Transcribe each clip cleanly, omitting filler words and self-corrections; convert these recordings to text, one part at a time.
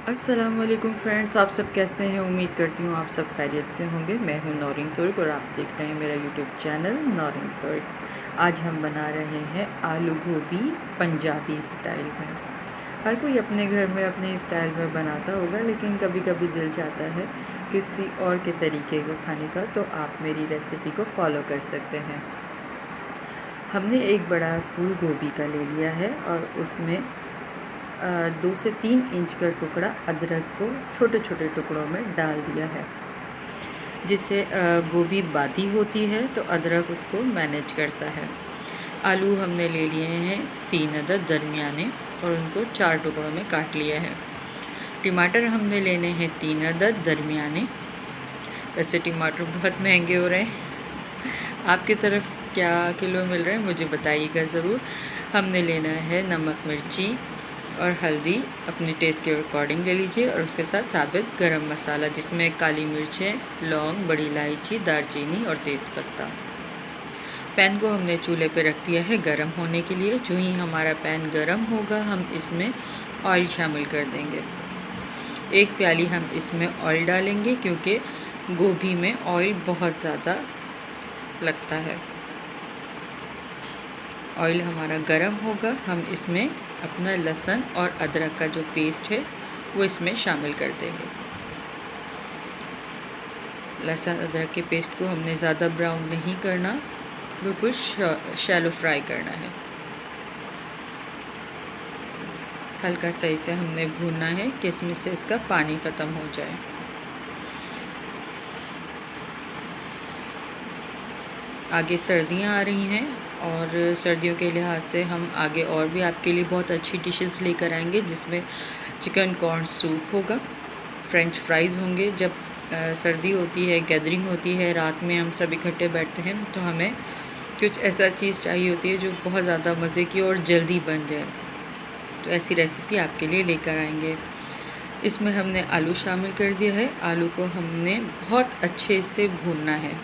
अस्सलामुअलैकुम फ्रेंड्स, आप सब कैसे हैं। उम्मीद करती हूँ आप सब खैरियत से होंगे। मैं हूँ नौरीन तुर्क और आप देख रहे हैं मेरा यूट्यूब चैनल नौरीन तुर्क। आज हम बना रहे हैं आलू गोभी पंजाबी स्टाइल में। हर कोई अपने घर में अपने स्टाइल में बनाता होगा, लेकिन कभी कभी दिल चाहता है किसी और के तरीके का खाने का, तो आप मेरी रेसिपी को फॉलो कर सकते हैं। हमने एक बड़ा फूल गोभी का ले लिया है और उसमें 2 से 3 इंच का टुकड़ा अदरक को छोटे छोटे टुकड़ों में डाल दिया है, जिससे गोभी बादी होती है तो अदरक उसको मैनेज करता है। आलू हमने ले लिए हैं 3 अदद दरमियाने और उनको 4 टुकड़ों में काट लिया है। टमाटर हमने लेने हैं 3 अदद दरमियाने। वैसे टमाटर बहुत महंगे हो रहे हैं, आपकी तरफ क्या किलो मिल रहे हैं मुझे बताइएगा ज़रूर। हमने लेना है नमक, मिर्ची और हल्दी अपने टेस्ट के अकॉर्डिंग ले लीजिए, और उसके साथ साबित गरम मसाला, जिसमें काली मिर्चें, लौंग, बड़ी इलायची, दालचीनी और तेज़पत्ता। पैन को हमने चूल्हे पे रख दिया है गरम होने के लिए। जो ही हमारा पैन गरम होगा हम इसमें ऑयल शामिल कर देंगे। 1 प्याली हम इसमें ऑयल डालेंगे, क्योंकि गोभी में ऑयल बहुत ज़्यादा लगता है। ऑयल हमारा गरम होगा, हम इसमें अपना लहसुन और अदरक का जो पेस्ट है वो इसमें शामिल कर देंगे। लहसुन अदरक के पेस्ट को हमने ज़्यादा ब्राउन नहीं करना, बिल्कुल शैलो फ्राई करना है। हल्का सा इसे हमने भूनना है कि इसमें से इसका पानी ख़त्म हो जाए। आगे सर्दियाँ आ रही हैं और सर्दियों के लिहाज से हम आगे और भी आपके लिए बहुत अच्छी डिशेस लेकर आएंगे, जिसमें चिकन कॉर्न सूप होगा, फ्रेंच फ्राइज़ होंगे। जब सर्दी होती है, गैदरिंग होती है, रात में हम सब इकट्ठे बैठते हैं, तो हमें कुछ ऐसा चीज़ चाहिए होती है जो बहुत ज़्यादा मज़े की और जल्दी बन जाए, तो ऐसी रेसिपी आपके लिए लेकर आएंगे। इसमें हमने आलू शामिल कर दिया है। आलू को हमने बहुत अच्छे से भूनना है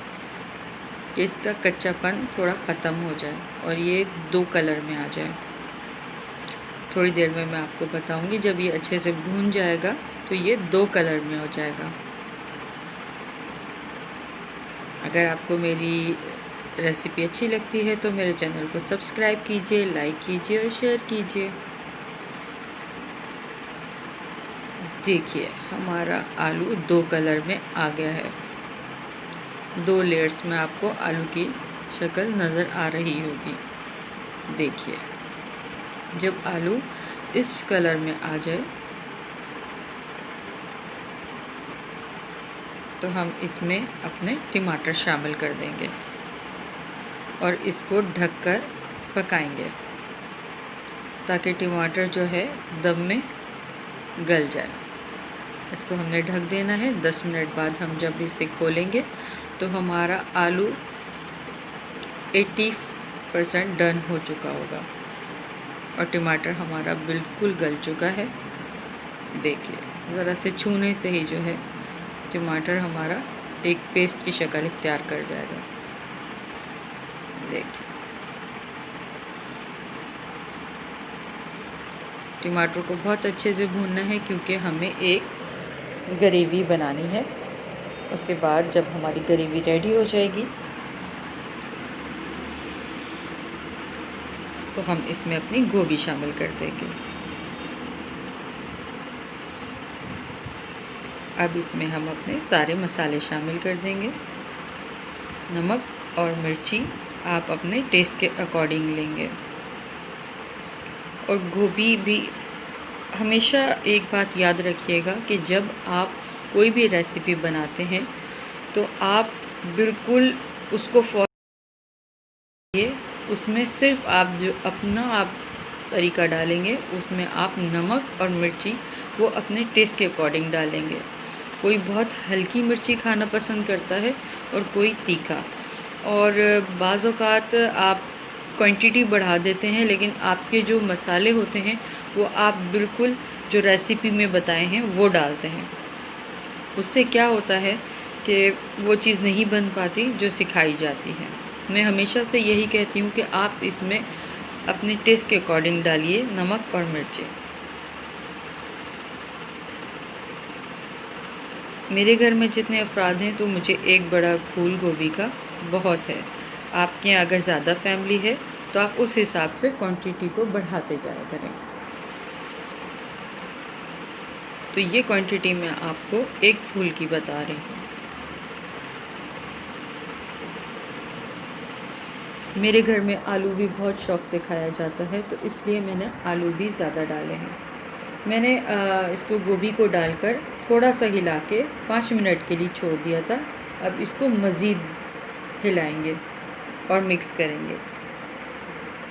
कि इसका कच्चापन थोड़ा ख़त्म हो जाए और ये 2 कलर में आ जाए। थोड़ी देर में मैं आपको बताऊंगी, जब ये अच्छे से भून जाएगा तो ये 2 कलर में हो जाएगा। अगर आपको मेरी रेसिपी अच्छी लगती है तो मेरे चैनल को सब्सक्राइब कीजिए, लाइक कीजिए और शेयर कीजिए। देखिए हमारा आलू 2 कलर में आ गया है। 2 लेयर्स में आपको आलू की शक्ल नज़र आ रही होगी। देखिए जब आलू इस कलर में आ जाए तो हम इसमें अपने टमाटर शामिल कर देंगे और इसको ढककर पकाएंगे, ताकि टमाटर जो है दम में गल जाए। इसको हमने ढक देना है। 10 मिनट बाद हम जब इसे खोलेंगे तो हमारा आलू 80% डन हो चुका होगा और टमाटर हमारा बिल्कुल गल चुका है। देखिए ज़रा से छूने से ही जो है टमाटर हमारा एक पेस्ट की शक्ल इख्तियार कर जाएगा। देखिए टमाटर को बहुत अच्छे से भूनना है, क्योंकि हमें एक ग्रेवी बनानी है। उसके बाद जब हमारी ग्रेवी रेडी हो जाएगी तो हम इसमें अपनी गोभी शामिल कर देंगे। अब इसमें हम अपने सारे मसाले शामिल कर देंगे। नमक और मिर्ची आप अपने टेस्ट के अकॉर्डिंग लेंगे। और गोभी भी हमेशा एक बात याद रखिएगा कि जब आप कोई भी रेसिपी बनाते हैं तो आप बिल्कुल उसको फॉलो करिए। उसमें सिर्फ आप जो अपना आप तरीका डालेंगे, उसमें आप नमक और मिर्ची वो अपने टेस्ट के अकॉर्डिंग डालेंगे। कोई बहुत हल्की मिर्ची खाना पसंद करता है और कोई तीखा, और बाज़ औक़ात आप क्वांटिटी बढ़ा देते हैं, लेकिन आपके जो मसाले होते हैं वो आप बिल्कुल जो रेसिपी में बताए हैं वो डालते हैं। उससे क्या होता है कि वो चीज़ नहीं बन पाती जो सिखाई जाती है। मैं हमेशा से यही कहती हूँ कि आप इसमें अपने टेस्ट के अकॉर्डिंग डालिए नमक और मिर्ची। मेरे घर में जितने अफराद हैं तो मुझे एक बड़ा फूल गोभी का बहुत है। आपके यहाँ अगर ज़्यादा फैमिली है तो आप उस हिसाब से क्वांटिटी को बढ़ाते जाया करें। तो ये क्वांटिटी मैं आपको एक फूल की बता रही हूँ। मेरे घर में आलू भी बहुत शौक़ से खाया जाता है, तो इसलिए मैंने आलू भी ज़्यादा डाले हैं। मैंने इसको गोभी को डालकर थोड़ा सा हिला के 5 मिनट के लिए छोड़ दिया था। अब इसको मज़ीद हिलाएंगे और मिक्स करेंगे।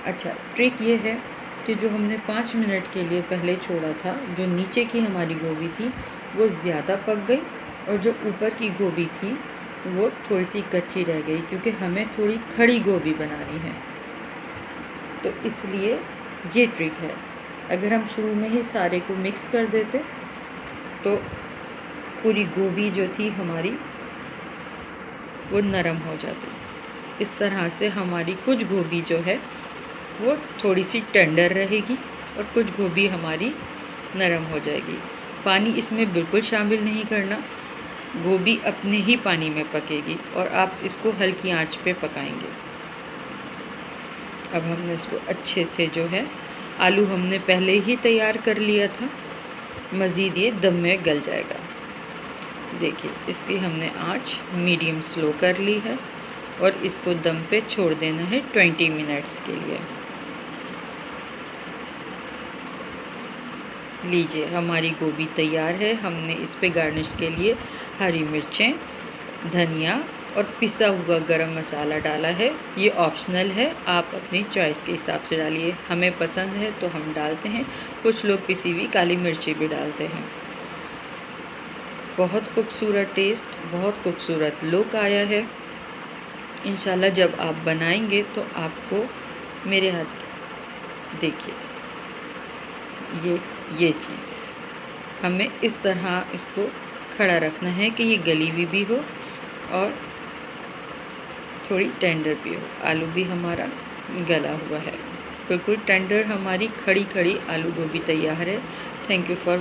अच्छा, ट्रिक ये है कि जो हमने 5 मिनट के लिए पहले छोड़ा था, जो नीचे की हमारी गोभी थी वो ज़्यादा पक गई और जो ऊपर की गोभी थी वो थोड़ी सी कच्ची रह गई, क्योंकि हमें थोड़ी खड़ी गोभी बनानी है। तो इसलिए ये ट्रिक है। अगर हम शुरू में ही सारे को मिक्स कर देते तो पूरी गोभी जो थी हमारी वो नरम हो जाती। इस तरह से हमारी कुछ गोभी जो है वो थोड़ी सी टेंडर रहेगी और कुछ गोभी हमारी नरम हो जाएगी। पानी इसमें बिल्कुल शामिल नहीं करना, गोभी अपने ही पानी में पकेगी और आप इसको हल्की आंच पे पकाएंगे। अब हमने इसको अच्छे से जो है, आलू हमने पहले ही तैयार कर लिया था, मज़ीद ये दम में गल जाएगा। देखिए, इसकी हमने आंच मीडियम स्लो कर ली है और इसको दम पे छोड़ देना है 20 मिनट्स के लिए। लीजिए, हमारी गोभी तैयार है। हमने इस पे गार्निश के लिए हरी मिर्चें, धनिया और पिसा हुआ गरम मसाला डाला है। ये ऑप्शनल है, आप अपनी चॉइस के हिसाब से डालिए। हमें पसंद है तो हम डालते हैं, कुछ लोग पिसी हुई काली मिर्ची भी डालते हैं। बहुत खूबसूरत टेस्ट, बहुत खूबसूरत लुक आया है। इंशाल्लाह जब आप बनाएंगे तो आपको मेरे हाथ देखिए, ये चीज़ हमें इस तरह इसको खड़ा रखना है कि ये गली हुई भी हो और थोड़ी टेंडर भी हो। आलू भी हमारा गला हुआ है, बिल्कुल टेंडर। हमारी खड़ी खड़ी आलू गोभी तैयार है। Thank you for